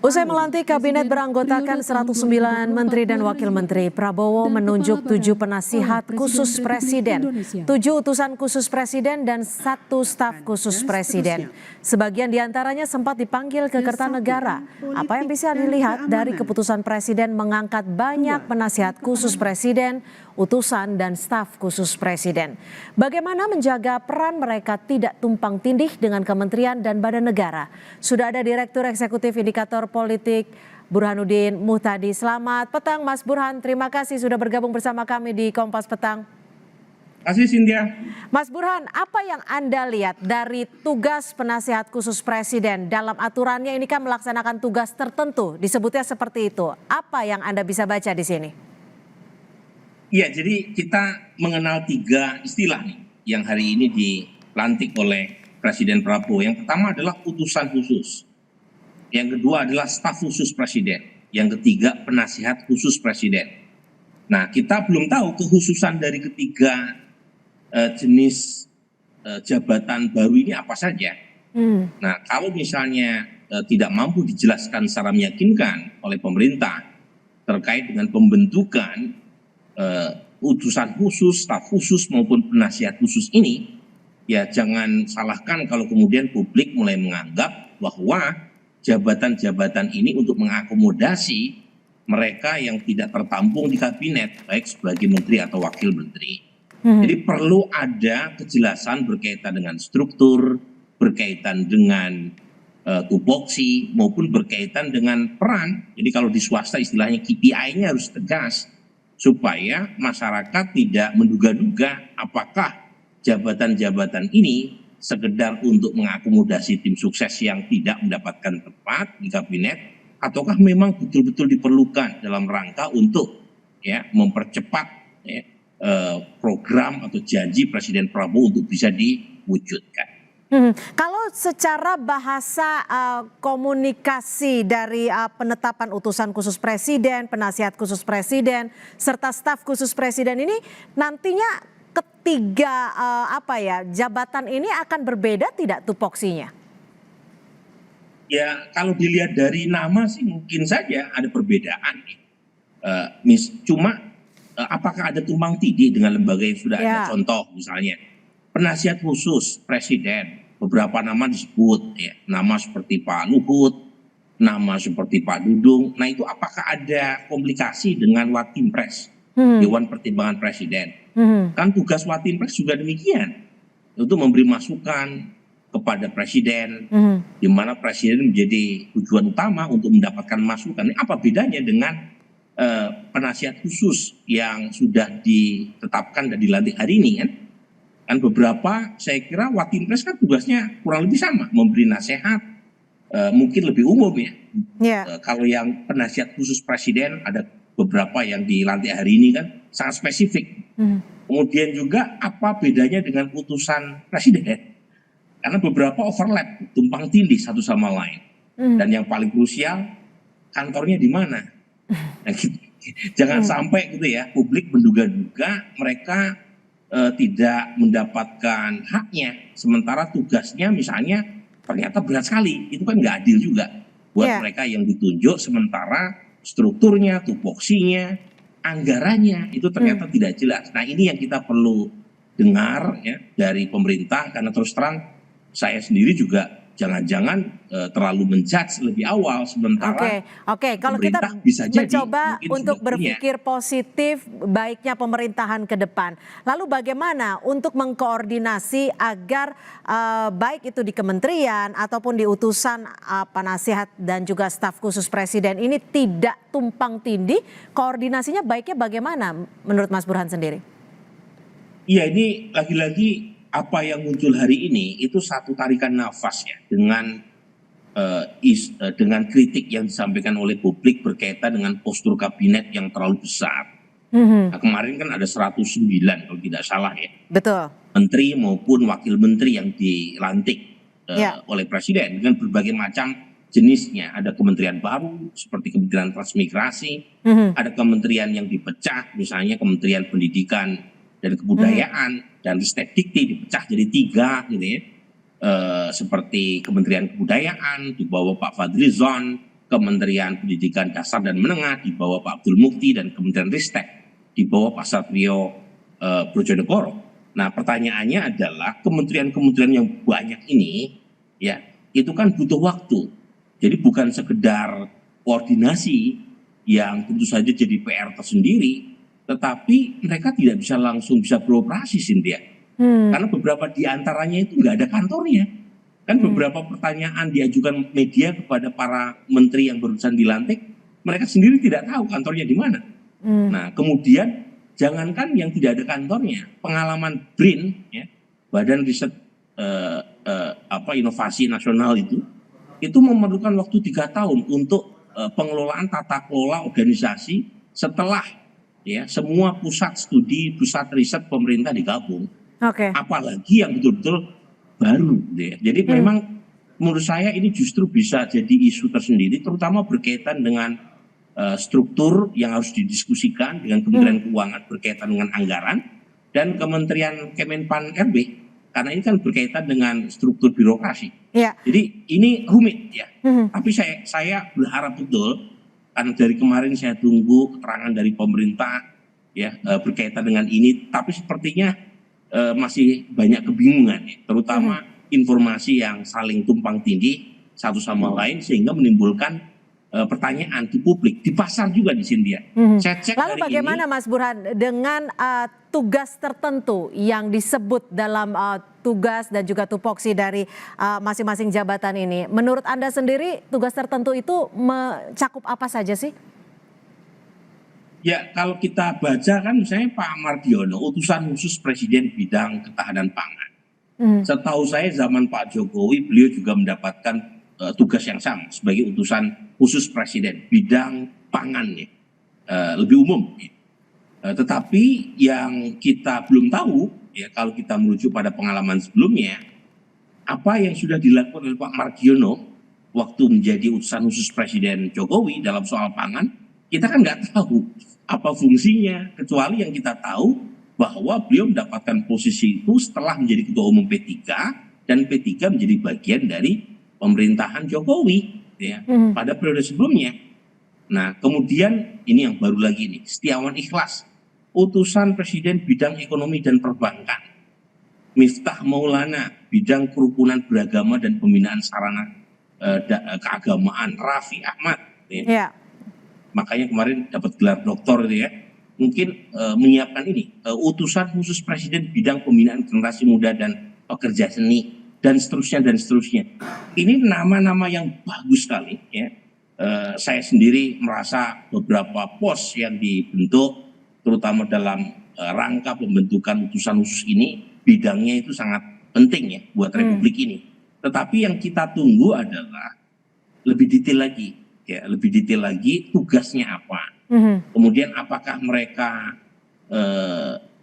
Usai melantik kabinet beranggotakan 109 menteri dan wakil menteri, Prabowo menunjuk 7 penasihat khusus presiden, 7 utusan khusus presiden dan 1 staf khusus presiden. Sebagian diantaranya sempat dipanggil ke Kertanegara. Apa yang bisa dilihat dari keputusan presiden mengangkat banyak penasihat khusus presiden, utusan dan staf khusus presiden. Bagaimana menjaga peran mereka tidak tumpang tindih dengan kementerian dan badan negara? Sudah ada Direktur Eksekutif Indikator Politik Burhanuddin Muhtadi. Selamat petang Mas Burhan, terima kasih sudah bergabung bersama kami di Kompas Petang. Terima kasih Cynthia. Mas Burhan, apa yang Anda lihat dari tugas penasihat khusus presiden? Dalam aturannya ini kan melaksanakan tugas tertentu, disebutnya seperti itu. Apa yang Anda bisa baca di sini? Iya, jadi kita mengenal 3 istilah nih yang hari ini dilantik oleh Presiden Prabowo. Yang pertama adalah utusan khusus. Yang kedua adalah staf khusus presiden. Yang ketiga penasihat khusus presiden. Nah, kita belum tahu kekhususan dari ketiga jenis jabatan baru ini apa saja. Nah, kalau misalnya tidak mampu dijelaskan secara meyakinkan oleh pemerintah terkait dengan pembentukan utusan khusus, staf khusus maupun penasihat khusus ini, ya jangan salahkan kalau kemudian publik mulai menganggap bahwa jabatan-jabatan ini untuk mengakomodasi mereka yang tidak tertampung di kabinet, baik sebagai menteri atau wakil menteri. Jadi perlu ada kejelasan berkaitan dengan struktur, berkaitan dengan tupoksi, maupun berkaitan dengan peran. Jadi kalau di swasta istilahnya KPI-nya harus tegas, supaya masyarakat tidak menduga-duga apakah jabatan-jabatan ini sekedar untuk mengakomodasi tim sukses yang tidak mendapatkan tempat di kabinet, ataukah memang betul-betul diperlukan dalam rangka untuk mempercepat program atau janji Presiden Prabowo untuk bisa diwujudkan. Kalau secara bahasa komunikasi dari penetapan utusan khusus presiden, penasihat khusus presiden, serta staf khusus presiden ini nantinya ketiga jabatan ini akan berbeda tidak tupoksinya? Ya kalau dilihat dari nama sih mungkin saja ada perbedaan. Cuma apakah ada tumpang tindih dengan lembaga yang sudah ada? Contoh misalnya penasihat khusus presiden, beberapa nama disebut, nama seperti Pak Luhut, nama seperti Pak Dudung. Nah itu apakah ada komplikasi dengan Watimpres, Dewan Pertimbangan Presiden? Kan tugas Watimpres juga demikian, untuk memberi masukan kepada presiden, di mana presiden menjadi tujuan utama untuk mendapatkan masukan. Ini apa bedanya dengan penasihat khusus yang sudah ditetapkan dan dilantik hari ini kan? Kan beberapa saya kira Watimpres kan tugasnya kurang lebih sama, memberi nasihat, mungkin lebih umum ya. Kalau yang penasihat khusus presiden ada beberapa yang dilantik hari ini kan sangat spesifik. Kemudian juga apa bedanya dengan utusan presiden? Karena beberapa overlap, tumpang tindih satu sama lain. Dan yang paling krusial, kantornya di mana? Nah, gitu. Jangan sampai gitu ya, publik menduga-duga mereka tidak mendapatkan haknya, sementara tugasnya misalnya ternyata berat sekali. Itu kan nggak adil juga buat mereka yang ditunjuk, sementara strukturnya, tupoksinya, anggarannya itu ternyata tidak jelas. Nah ini yang kita perlu dengar ya dari pemerintah, karena terus terang saya sendiri juga jangan-jangan terlalu menjudge lebih awal, sementara kalau kita bisa mencoba untuk berpikir positif baiknya pemerintahan ke depan. Lalu bagaimana untuk mengkoordinasi agar baik itu di kementerian ataupun di utusan penasihat dan juga staf khusus presiden ini tidak tumpang tindih, koordinasinya baiknya bagaimana menurut Mas Burhan sendiri? Iya, ini lagi-lagi apa yang muncul hari ini itu satu tarikan nafas ya dengan kritik yang disampaikan oleh publik berkaitan dengan postur kabinet yang terlalu besar. Nah, kemarin kan ada 109 kalau tidak salah ya. Betul. Menteri maupun wakil menteri yang dilantik oleh presiden dengan berbagai macam jenisnya. Ada kementerian baru seperti Kementerian Transmigrasi, ada kementerian yang dipecah, misalnya Kementerian Pendidikan dan Kebudayaan, dan Ristekdikti dipecah jadi 3 gitu ya. Seperti Kementerian Kebudayaan di bawah Pak Fadlizon, Kementerian Pendidikan Dasar dan Menengah di bawah Pak Abdul Mukti dan Kementerian Ristek di bawah Pak Satrio Bojonegoro. Nah, pertanyaannya adalah kementerian-kementerian yang banyak ini ya itu kan butuh waktu. Jadi bukan sekedar koordinasi yang tentu saja jadi PR tersendiri, tetapi mereka tidak bisa langsung bisa beroperasi, Cynthia. Karena beberapa di antaranya itu nggak ada kantornya. Kan beberapa pertanyaan diajukan media kepada para menteri yang barusan dilantik, mereka sendiri tidak tahu kantornya di mana. Nah, kemudian jangankan yang tidak ada kantornya, pengalaman BRIN, ya, Badan Riset Inovasi Nasional itu memerlukan waktu 3 tahun untuk pengelolaan tata kelola organisasi setelah ya semua pusat studi, pusat riset pemerintah digabung. Apalagi yang betul-betul baru, ya. Jadi memang menurut saya ini justru bisa jadi isu tersendiri, terutama berkaitan dengan struktur yang harus didiskusikan dengan Kementerian Keuangan berkaitan dengan anggaran dan Kementerian Kemenpan RB karena ini kan berkaitan dengan struktur birokrasi. Jadi ini rumit ya. Tapi saya berharap betul karena dari kemarin saya tunggu keterangan dari pemerintah ya berkaitan dengan ini, tapi sepertinya masih banyak kebingungan ya, terutama informasi yang saling tumpang tindih satu sama lain sehingga menimbulkan pertanyaan di publik, di pasar juga di sini dia. Lalu bagaimana Mas Burhan dengan tugas tertentu yang disebut dalam tugas dan juga tupoksi dari masing-masing jabatan ini? Menurut Anda sendiri tugas tertentu itu mencakup apa saja sih? Ya kalau kita baca kan misalnya Pak Mardiono, utusan khusus Presiden bidang ketahanan pangan. Setahu saya zaman Pak Jokowi beliau juga mendapatkan tugas yang sama sebagai utusan khusus Presiden bidang pangan ya, lebih umum. Ya. Tetapi yang kita belum tahu ya kalau kita merujuk pada pengalaman sebelumnya, apa yang sudah dilakukan oleh Pak Mardiono waktu menjadi utusan khusus Presiden Jokowi dalam soal pangan, kita kan nggak tahu apa fungsinya, kecuali yang kita tahu bahwa beliau mendapatkan posisi itu setelah menjadi Ketua Umum P3 dan P3 menjadi bagian dari pemerintahan Jokowi ya, pada periode sebelumnya. Nah kemudian ini yang baru lagi nih, Setiawan Ikhlas, utusan Presiden bidang ekonomi dan perbankan. Miftah Maulana, bidang kerukunan beragama dan pembinaan sarana keagamaan. Raffi Ahmad ya. Makanya kemarin dapat gelar doktor gitu ya. Mungkin menyiapkan ini utusan khusus Presiden bidang pembinaan generasi muda dan pekerja seni dan seterusnya dan seterusnya. Ini nama-nama yang bagus sekali ya. Saya sendiri merasa beberapa pos yang dibentuk terutama dalam rangka pembentukan utusan khusus ini bidangnya itu sangat penting ya buat Republik ini. Tetapi yang kita tunggu adalah lebih detail lagi. Ya, lebih detail lagi tugasnya apa. Kemudian apakah mereka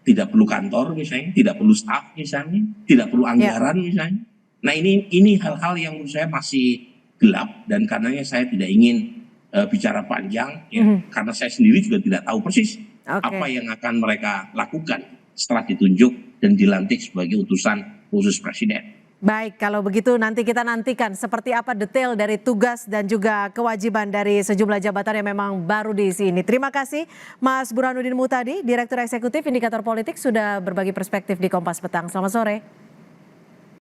tidak perlu kantor misalnya, tidak perlu staf misalnya, tidak perlu anggaran misalnya. Nah ini hal-hal yang menurut saya masih gelap dan karenanya saya tidak ingin bicara panjang ya, karena saya sendiri juga tidak tahu persis apa yang akan mereka lakukan setelah ditunjuk dan dilantik sebagai utusan khusus Presiden. Baik, kalau begitu nanti kita nantikan seperti apa detail dari tugas dan juga kewajiban dari sejumlah jabatan yang memang baru diisi ini. Terima kasih Mas Burhanuddin Muhtadi, Direktur Eksekutif Indikator Politik sudah berbagi perspektif di Kompas Petang. Selamat sore.